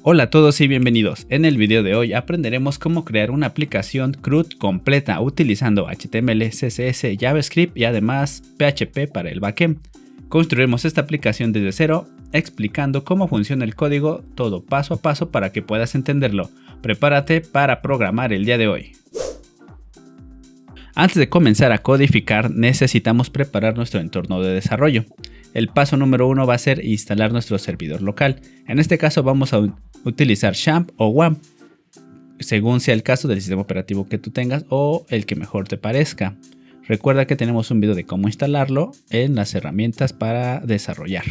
Hola a todos y bienvenidos. En el video de hoy aprenderemos cómo crear una aplicación CRUD completa utilizando HTML, CSS, JavaScript y además PHP para el backend. Construiremos esta aplicación desde cero, explicando cómo funciona el código, todo paso a paso para que puedas entenderlo. Prepárate para programar el día de hoy. Antes de comenzar a codificar, necesitamos preparar nuestro entorno de desarrollo. El paso número 1 va a ser instalar nuestro servidor local. En este caso vamos a utilizar XAMPP o WAMP, según sea el caso del sistema operativo que tú tengas o el que mejor te parezca. Recuerda que tenemos un video de cómo instalarlo en las herramientas para desarrollar.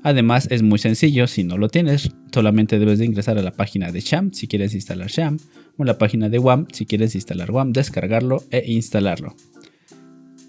Además es muy sencillo, si no lo tienes, solamente debes de ingresar a la página de XAMPP si quieres instalar XAMPP o la página de WAMP si quieres instalar WAMP, descargarlo e instalarlo.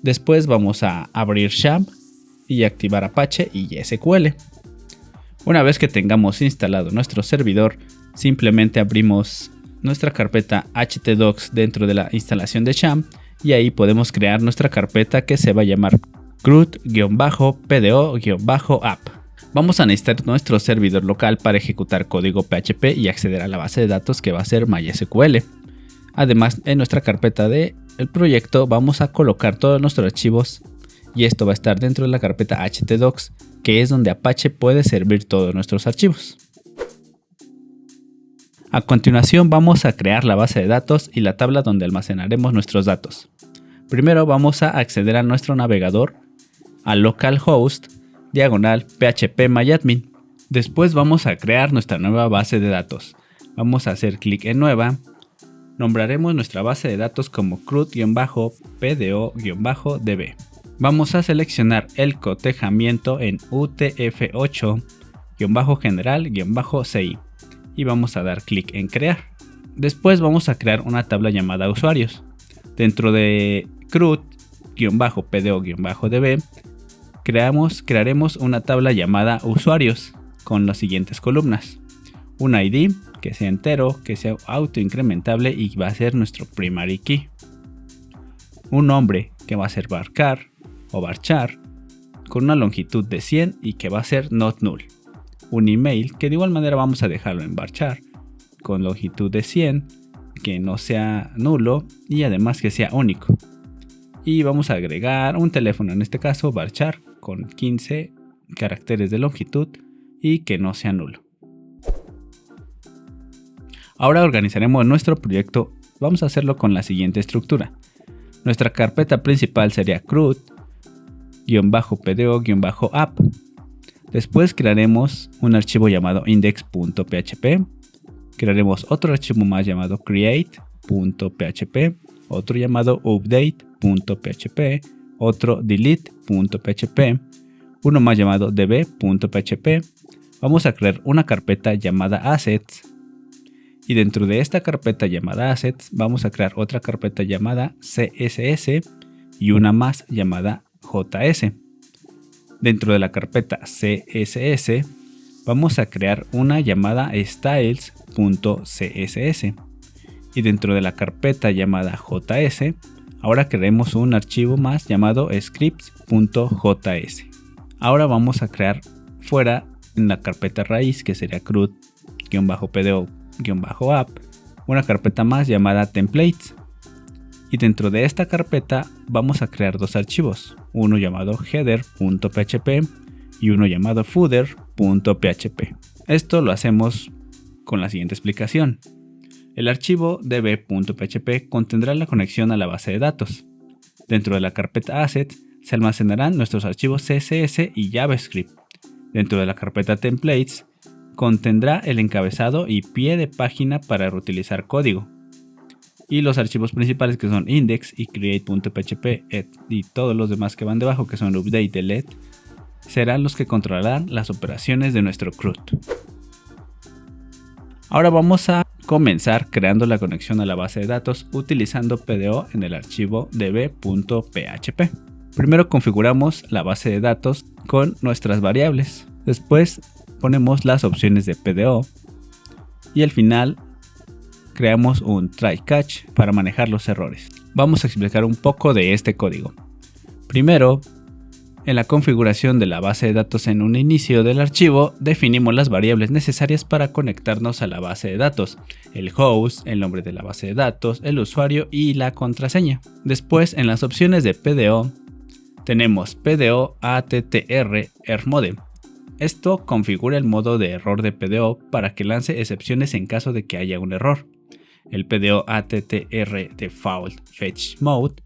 Después vamos a abrir XAMPP y activar Apache y SQL. Una vez que tengamos instalado nuestro servidor, simplemente abrimos nuestra carpeta htdocs dentro de la instalación de XAMPP y ahí podemos crear nuestra carpeta que se va a llamar CRUD-PDO-app. Vamos a necesitar nuestro servidor local para ejecutar código PHP y acceder a la base de datos que va a ser MySQL. Además, en nuestra carpeta del proyecto vamos a colocar todos nuestros archivos y esto va a estar dentro de la carpeta htdocs, que es donde Apache puede servir todos nuestros archivos. A continuación vamos a crear la base de datos y la tabla donde almacenaremos nuestros datos. Primero vamos a acceder a nuestro navegador, a localhost, /phpMyAdmin. Después vamos a crear nuestra nueva base de datos. Vamos a hacer clic en nueva. Nombraremos nuestra base de datos como CRUD-PDO-DB. Vamos a seleccionar el cotejamiento en UTF-8-general-CI y vamos a dar clic en crear. Después vamos a crear una tabla llamada usuarios. Dentro de CRUD-PDO-DB crearemos una tabla llamada usuarios con las siguientes columnas. Un ID que sea entero, que sea autoincrementable y va a ser nuestro primary key. Un nombre que va a ser varchar o varchar con una longitud de 100 y que va a ser not null. Un email que de igual manera vamos a dejarlo en varchar con longitud de 100, que no sea nulo y además que sea único. Y vamos a agregar un teléfono, en este caso varchar con 15 caracteres de longitud y que no sea nulo. Ahora organizaremos nuestro proyecto. Vamos a hacerlo con la siguiente estructura. Nuestra carpeta principal sería CRUD-PDO-app. Después crearemos un archivo llamado index.php. Crearemos otro archivo más llamado create.php, otro llamado update.php, otro delete.php, uno más llamado db.php. Vamos a crear una carpeta llamada assets. Y dentro de esta carpeta llamada Assets vamos a crear otra carpeta llamada CSS y una más llamada JS. Dentro de la carpeta CSS vamos a crear una llamada styles.css. Y dentro de la carpeta llamada JS ahora crearemos un archivo más llamado scripts.js. Ahora vamos a crear fuera en la carpeta raíz, que sería CRUD-PDO-app, una carpeta más llamada templates, y dentro de esta carpeta vamos a crear dos archivos, uno llamado header.php y uno llamado footer.php. Esto lo hacemos con la siguiente explicación. El archivo db.php contendrá la conexión a la base de datos. Dentro de la carpeta assets se almacenarán nuestros archivos CSS y JavaScript. Dentro de la carpeta templates contendrá el encabezado y pie de página para reutilizar código. Y los archivos principales, que son index y create.php y todos los demás que van debajo, que son update, delete, serán los que controlarán las operaciones de nuestro CRUD. Ahora vamos a comenzar creando la conexión a la base de datos utilizando PDO en el archivo db.php. Primero configuramos la base de datos con nuestras variables. Después ponemos las opciones de PDO y al final creamos un try catch para manejar los errores. Vamos a explicar un poco de este código. Primero En la configuración de la base de datos en un inicio del archivo, definimos las variables necesarias para conectarnos a la base de datos, el host, el nombre de la base de datos, el usuario y la contraseña. Después, en las opciones de PDO, tenemos PDO ATTR Errmode. Esto configura el modo de error de PDO para que lance excepciones en caso de que haya un error. El PDO ATTR Default Fetch Mode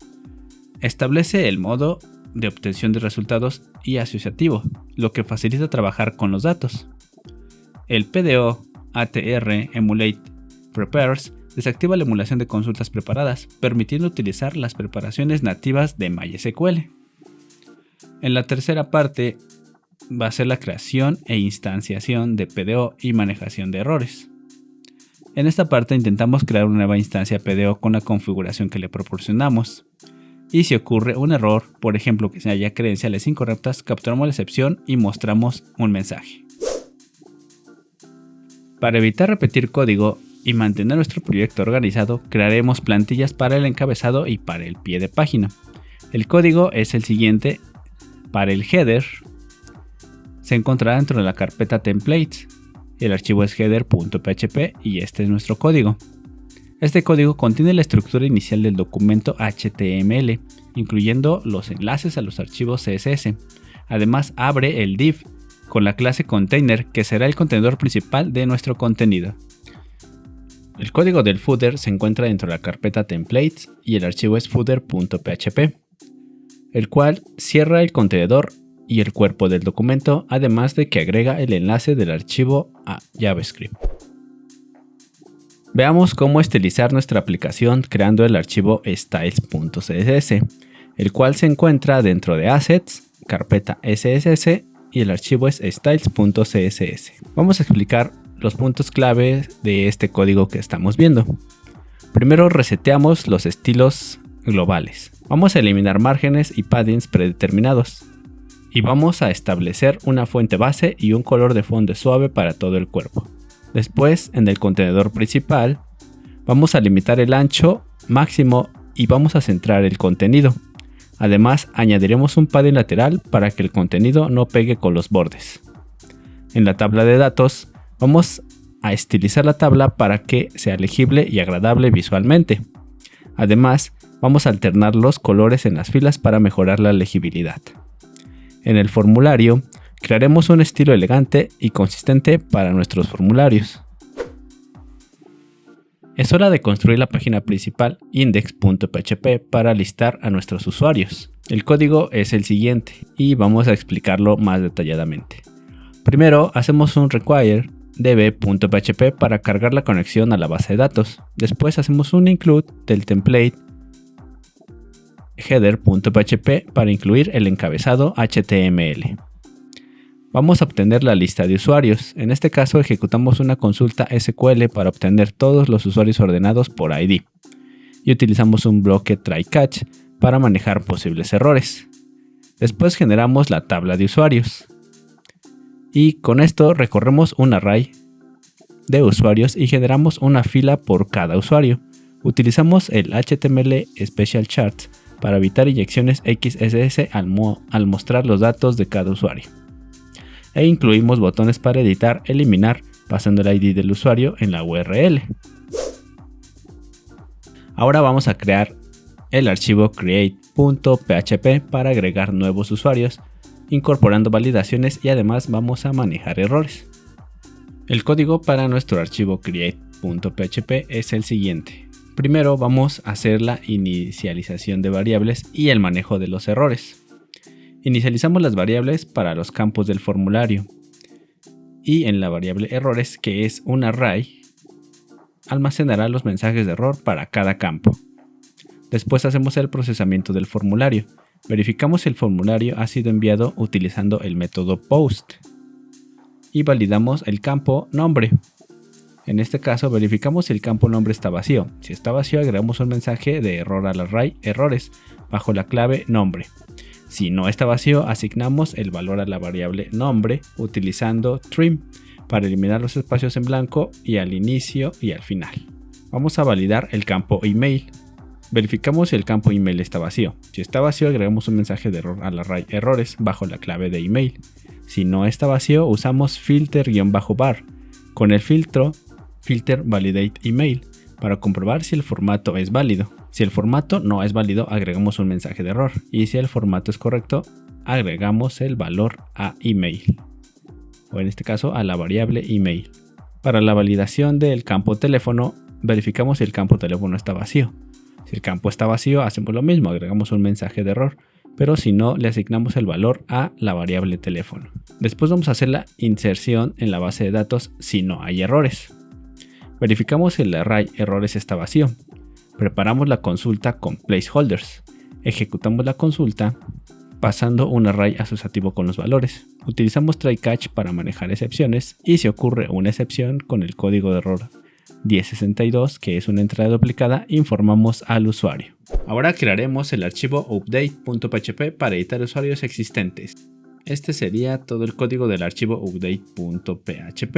establece el modo de obtención de resultados y asociativo, lo que facilita trabajar con los datos. El PDO ATR Emulate Prepares desactiva la emulación de consultas preparadas, permitiendo utilizar las preparaciones nativas de MySQL. En la tercera parte va a ser la creación e instanciación de PDO y manejación de errores. En esta parte intentamos crear una nueva instancia PDO con la configuración que le proporcionamos. Y si ocurre un error, por ejemplo que se haya credenciales incorrectas, capturamos la excepción y mostramos un mensaje. Para evitar repetir código y mantener nuestro proyecto organizado, crearemos plantillas para el encabezado y para el pie de página. El código es el siguiente. Para el header, se encontrará dentro de la carpeta templates. El archivo es header.php y este es nuestro código. Este código contiene la estructura inicial del documento HTML, incluyendo los enlaces a los archivos CSS. Además, abre el div con la clase container, que será el contenedor principal de nuestro contenido. El código del footer se encuentra dentro de la carpeta templates y el archivo es footer.php, el cual cierra el contenedor y el cuerpo del documento, además de que agrega el enlace del archivo a JavaScript. Veamos cómo estilizar nuestra aplicación creando el archivo styles.css, el cual se encuentra dentro de Assets, carpeta SSS y el archivo es styles.css. Vamos a explicar los puntos clave de este código que estamos viendo. Primero reseteamos los estilos globales. Vamos a eliminar márgenes y paddings predeterminados. Y vamos a establecer una fuente base y un color de fondo suave para todo el cuerpo. Después, en el contenedor principal, vamos a limitar el ancho máximo y vamos a centrar el contenido. Además, añadiremos un padding lateral para que el contenido no pegue con los bordes. En la tabla de datos, vamos a estilizar la tabla para que sea legible y agradable visualmente. Además, vamos a alternar los colores en las filas para mejorar la legibilidad. En el formulario, crearemos un estilo elegante y consistente para nuestros formularios. Es hora de construir la página principal index.php para listar a nuestros usuarios. El código es el siguiente y vamos a explicarlo más detalladamente. Primero hacemos un require db.php para cargar la conexión a la base de datos. Después hacemos un include del template header.php para incluir el encabezado HTML. Vamos a obtener la lista de usuarios. En este caso ejecutamos una consulta SQL para obtener todos los usuarios ordenados por ID. Y utilizamos un bloque try-catch para manejar posibles errores. Después generamos la tabla de usuarios. Y con esto recorremos un array de usuarios y generamos una fila por cada usuario. Utilizamos el HTML Special Charts para evitar inyecciones XSS al mostrar los datos de cada usuario. E incluimos botones para editar, eliminar, pasando el ID del usuario en la URL. Ahora vamos a crear el archivo create.php para agregar nuevos usuarios, incorporando validaciones y además vamos a manejar errores. El código para nuestro archivo create.php es el siguiente. Primero vamos a hacer la inicialización de variables y el manejo de los errores. Inicializamos las variables para los campos del formulario y en la variable errores, que es un array, almacenará los mensajes de error para cada campo. Después hacemos el procesamiento del formulario. Verificamos si el formulario ha sido enviado utilizando el método post y validamos el campo nombre. En este caso verificamos si el campo nombre está vacío. Si está vacío, agregamos un mensaje de error al array errores bajo la clave nombre. Si no está vacío, asignamos el valor a la variable nombre utilizando trim para eliminar los espacios en blanco y al inicio y al final. Vamos a validar el campo email. Verificamos si el campo email está vacío. Si está vacío, agregamos un mensaje de error al array errores bajo la clave de email. Si no está vacío, usamos filter-bar con el filtro filter validate email para comprobar si el formato es válido. Si el formato no es válido, agregamos un mensaje de error, y si el formato es correcto, agregamos el valor a email, o en este caso a la variable email. Para la validación del campo teléfono, verificamos si el campo teléfono está vacío. Si el campo está vacío, hacemos lo mismo, agregamos un mensaje de error, pero si no, le asignamos el valor a la variable teléfono. Después vamos a hacer la inserción en la base de datos si no hay errores. Verificamos si el array errores está vacío. Preparamos la consulta con placeholders. Ejecutamos la consulta pasando un array asociativo con los valores. Utilizamos try-catch para manejar excepciones, y si ocurre una excepción con el código de error 1062, que es una entrada duplicada, informamos al usuario. Ahora crearemos el archivo update.php para editar usuarios existentes. Este sería todo el código del archivo update.php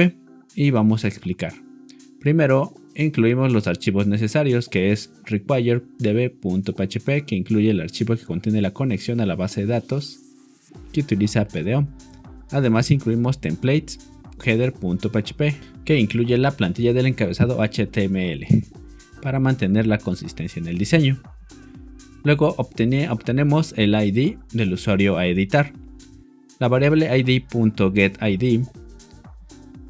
y vamos a explicar. Primero, incluimos los archivos necesarios, que es requiredb.php, que incluye el archivo que contiene la conexión a la base de datos que utiliza PDO. Además, incluimos templates header.php, que incluye la plantilla del encabezado HTML para mantener la consistencia en el diseño. Luego obtenemos el ID del usuario a editar. La variable id.getID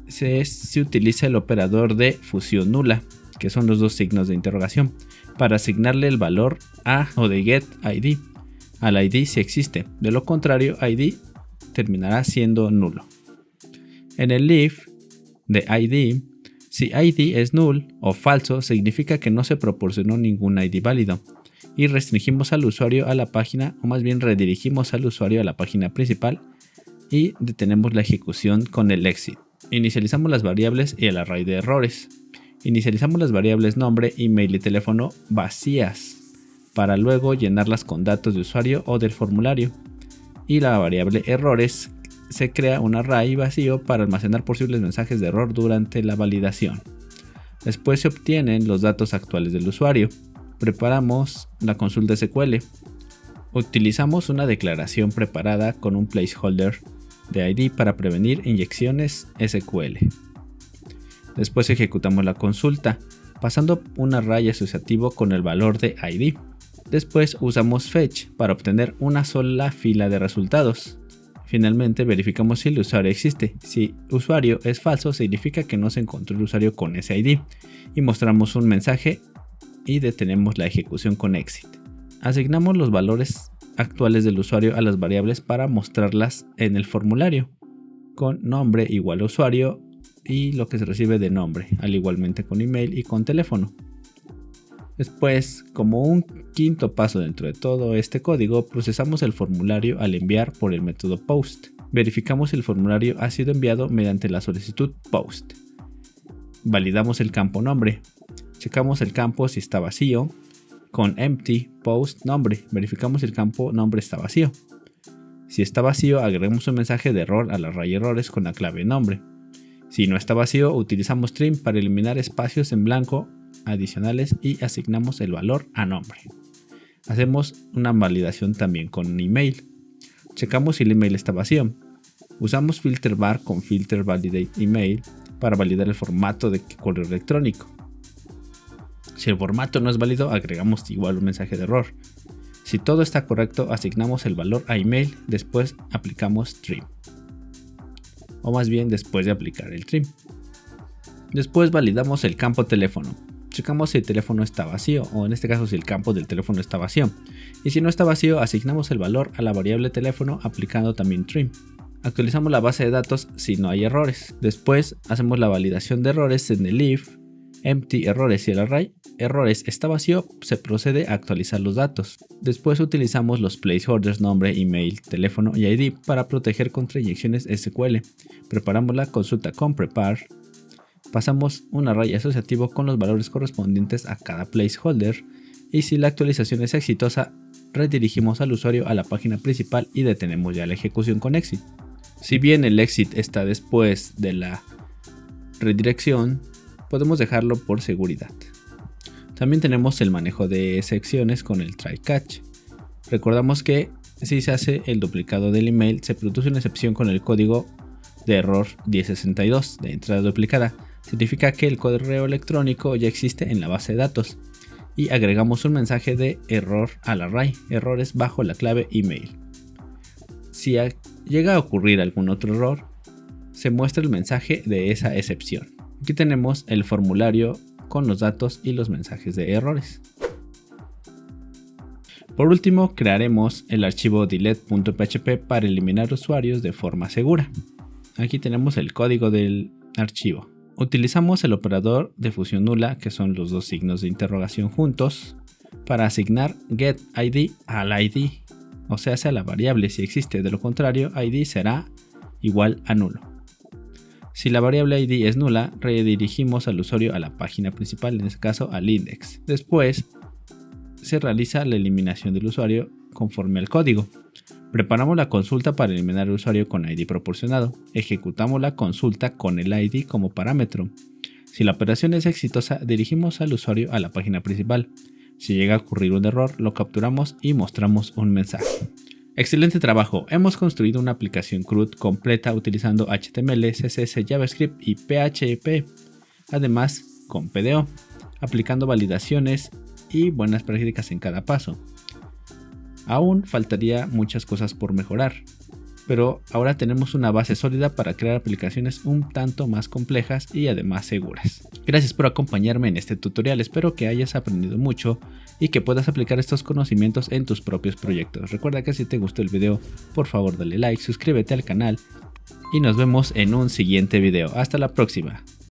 se utiliza el operador de fusión nula, que son los dos signos de interrogación, para asignarle el valor a o de getID al ID si existe. De lo contrario, ID terminará siendo nulo. En el if de ID, si ID es null o falso, significa que no se proporcionó ningún ID válido, y restringimos al usuario a la página, o más bien redirigimos al usuario a la página principal y detenemos la ejecución con el exit. Inicializamos las variables y el array de errores. Inicializamos las variables nombre, email y teléfono vacías para luego llenarlas con datos de usuario o del formulario. Y la variable errores se crea un array vacío para almacenar posibles mensajes de error durante la validación. Después se obtienen los datos actuales del usuario. Preparamos la consulta SQL. Utilizamos una declaración preparada con un placeholder de ID para prevenir inyecciones SQL. Después ejecutamos la consulta, pasando un array asociativo con el valor de ID. Después usamos fetch para obtener una sola fila de resultados. Finalmente verificamos si el usuario existe. Si usuario es falso, significa que no se encontró el usuario con ese ID, y mostramos un mensaje y detenemos la ejecución con exit. Asignamos los valores actuales del usuario a las variables para mostrarlas en el formulario, con nombre igual a usuario y lo que se recibe de nombre, al igualmente con email y con teléfono. Después, como un quinto paso dentro de todo este código, procesamos el formulario al enviar por el método post. Verificamos si el formulario ha sido enviado mediante la solicitud post. Validamos el campo nombre. Checamos el campo si está vacío. Con empty post nombre, verificamos si el campo nombre está vacío. Si está vacío, agregamos un mensaje de error al array errores con la clave nombre. Si no está vacío, utilizamos trim para eliminar espacios en blanco adicionales y asignamos el valor a nombre. Hacemos una validación también con email. Checamos si el email está vacío. Usamos filter bar con filter validate email para validar el formato de correo electrónico. Si el formato no es válido, agregamos igual un mensaje de error. Si todo está correcto, asignamos el valor a email, después aplicamos trim. O más bien después de aplicar el trim. Después validamos el campo teléfono. Checamos si el teléfono está vacío, o en este caso si el campo del teléfono está vacío. Y si no está vacío, asignamos el valor a la variable teléfono aplicando también trim. Actualizamos la base de datos si no hay errores. Después hacemos la validación de errores en el if empty errores y el array errores está vacío, se procede a actualizar los datos. Después utilizamos los placeholders nombre, email, teléfono y ID para proteger contra inyecciones SQL. Preparamos la consulta con prepare. Pasamos un array asociativo con los valores correspondientes a cada placeholder, y si la actualización es exitosa, redirigimos al usuario a la página principal y detenemos ya la ejecución con exit. Si bien el exit está después de la redirección, podemos dejarlo por seguridad. También tenemos el manejo de excepciones con el try catch. Recordamos que si se hace el duplicado del email, se produce una excepción con el código de error 1062 de entrada duplicada. Significa que el correo electrónico ya existe en la base de datos y agregamos un mensaje de error al array, errores bajo la clave email. Si llega a ocurrir algún otro error, se muestra el mensaje de esa excepción. Aquí tenemos el formulario con los datos y los mensajes de errores. Por último, crearemos el archivo delete.php para eliminar usuarios de forma segura. Aquí tenemos el código del archivo. Utilizamos el operador de fusión nula, que son los dos signos de interrogación juntos, para asignar getID al ID, o sea, a la variable si existe. De lo contrario, ID será igual a nulo. Si la variable ID es nula, redirigimos al usuario a la página principal, en este caso al index. Después se realiza la eliminación del usuario conforme al código. Preparamos la consulta para eliminar el usuario con ID proporcionado. Ejecutamos la consulta con el ID como parámetro. Si la operación es exitosa, dirigimos al usuario a la página principal. Si llega a ocurrir un error, lo capturamos y mostramos un mensaje. Excelente trabajo, hemos construido una aplicación CRUD completa utilizando HTML, CSS, JavaScript y PHP, además con PDO, aplicando validaciones y buenas prácticas en cada paso. Aún faltaría muchas cosas por mejorar, pero ahora tenemos una base sólida para crear aplicaciones un tanto más complejas y además seguras. Gracias por acompañarme en este tutorial, espero que hayas aprendido mucho y que puedas aplicar estos conocimientos en tus propios proyectos. Recuerda que si te gustó el video, por favor dale like, suscríbete al canal y nos vemos en un siguiente video. Hasta la próxima.